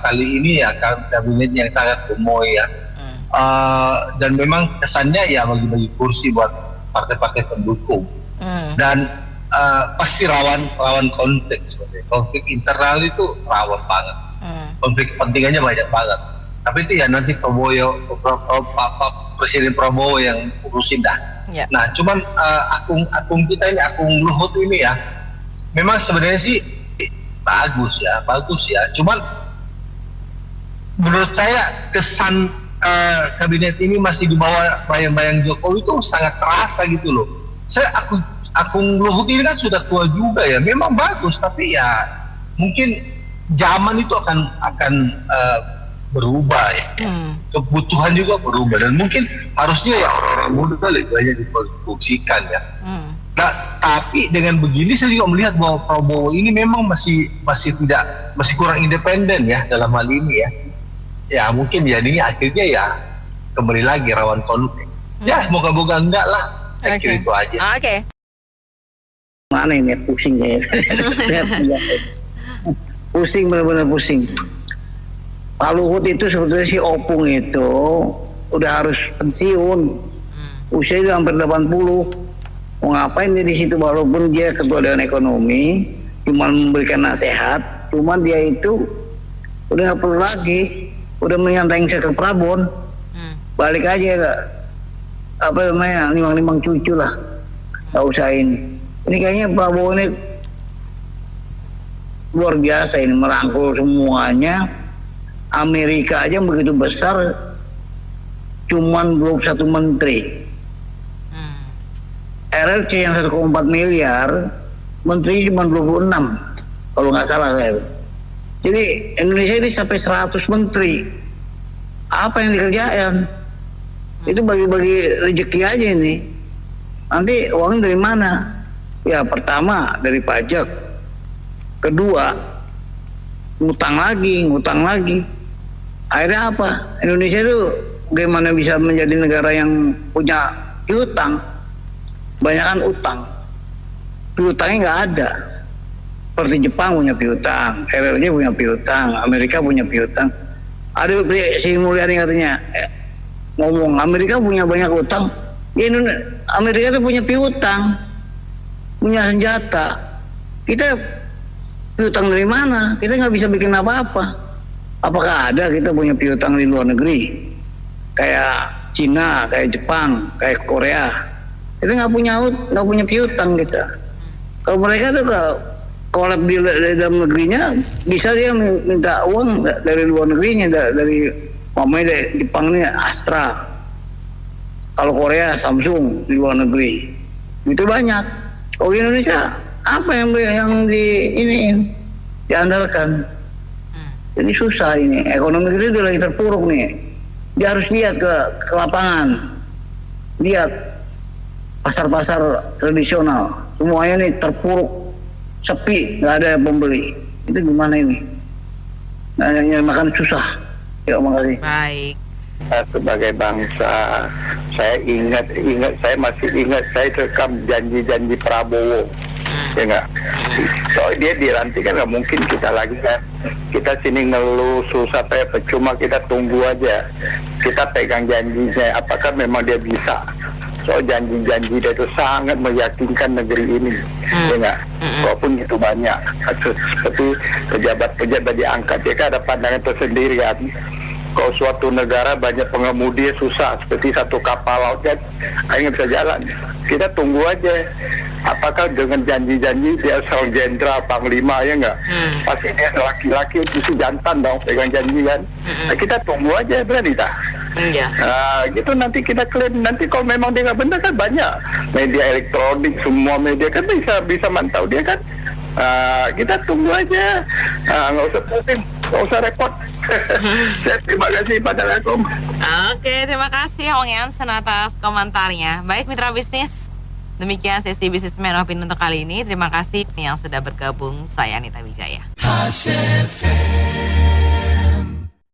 kali ini ya kabinet yang sangat gemoy ya, dan memang kesannya ya bagi-bagi kursi buat partai-partai pendukung, dan pasti rawan konflik sebenarnya. Konflik internal itu rawan banget, konflik kepentingannya banyak banget. Tapi itu ya nanti Presiden Prabowo yang urusin dah. Nah, cuman akung kita ini, akung Luhut ini ya, memang sebenarnya sih bagus ya. Cuman menurut saya kesan kabinet ini masih di bawah bayang-bayang Jokowi itu sangat terasa gitu loh. Akung Luhut ini kan sudah tua juga ya, memang bagus, tapi ya mungkin zaman itu akan berubah ya. Kebutuhan juga berubah, dan mungkin harusnya ya orang muda lebih banyak difungsikan ya. Nah, tapi dengan begini saya juga melihat bahwa Prabowo ini memang masih kurang independen ya dalam hal ini ya. Ya mungkin jadinya akhirnya ya kembali lagi rawan konflik. Ya moga-moga enggak lah. Saya kira itu aja. Oke. Mana ini pusing ya. Pusing, benar-benar pusing. Pak Luhut itu sebetulnya si Opung itu udah harus pensiun. Usia itu hampir 80. Mau ngapain dia di situ, walaupun dia ketua Dewan Ekonomi, cuma memberikan nasihat, cuman dia itu udah nggak perlu lagi. Udah menyantai saya ke Prabon, balik aja nimang cucu lah, nggak usah ini. Ini kayaknya Prabowo ini luar biasa, ini merangkul semuanya. Amerika aja begitu besar, cuman 21 menteri. RRC yang 1,4 miliar, menteri cuma 26, kalau nggak salah saya. Jadi Indonesia ini sampai 100 menteri. Apa yang dikerjakan? Itu bagi-bagi rezeki aja ini. Nanti uangnya dari mana? Ya pertama dari pajak. Kedua ngutang lagi. Akhirnya apa? Indonesia itu bagaimana bisa menjadi negara yang punya piutang? Banyakan utang. Piutangnya nggak ada. Seperti Jepang punya piutang, RRC punya piutang, Amerika punya piutang. Ada si Mulyani katanya ngomong Amerika punya banyak utang, ya Amerika itu punya piutang, punya senjata. Kita piutang dari mana? Kita nggak bisa bikin apa-apa. Apakah ada kita punya piutang di luar negeri? Kayak Cina, kayak Jepang, kayak Korea. Kita nggak punya piutang kita. Kalau mereka tuh kolab di dalam negerinya, bisa dia minta uang dari luar negerinya, dari Jepang ini Astra, kalau Korea Samsung di luar negeri, itu banyak. Oh Indonesia apa yang diandalkan? Jadi susah ini, ekonomi kita udah lagi terpuruk nih. Dia harus lihat ke lapangan, lihat pasar-pasar tradisional, semuanya nih terpuruk. Sepi, nggak ada pembeli. Itu gimana ini? Nyari makan susah. Ya, makasih. Baik. Sebagai bangsa, saya masih ingat saya rekam janji-janji Prabowo. Ya nggak? Soalnya dia dilantik kan nggak mungkin kita lagi kan. Kita sini ngeluh susah, percuma, kita tunggu aja. Kita pegang janjinya, apakah memang dia bisa? So janji-janji dia itu sangat meyakinkan negeri ini, ya nggak? Walaupun itu banyak, seperti pejabat-pejabat diangkat, ya kan ada pandangan tersendiri kan. Kalau suatu negara banyak pengemudi susah, seperti satu kapal laut kan, nggak bisa jalan. Kita tunggu aja, apakah dengan janji-janji dia seorang jenderal, panglima, ya nggak? Pasti dia laki-laki itu jantan dong, pegang janji kan. Nah, kita tunggu aja, berani tak? Gitu nanti kita klaim, nanti kalau memang dia nggak benar kan banyak media elektronik, semua media kan bisa mantau dia kan. Kita tunggu aja, nggak usah pusing, nggak usah repot. Terima kasih Pak Dalakum. Oke, terima kasih Hong Yansen atas komentarnya. Baik mitra bisnis, demikian sesi Businessman Opinion untuk kali ini. Terima kasih yang sudah bergabung. Saya Anita Wijaya.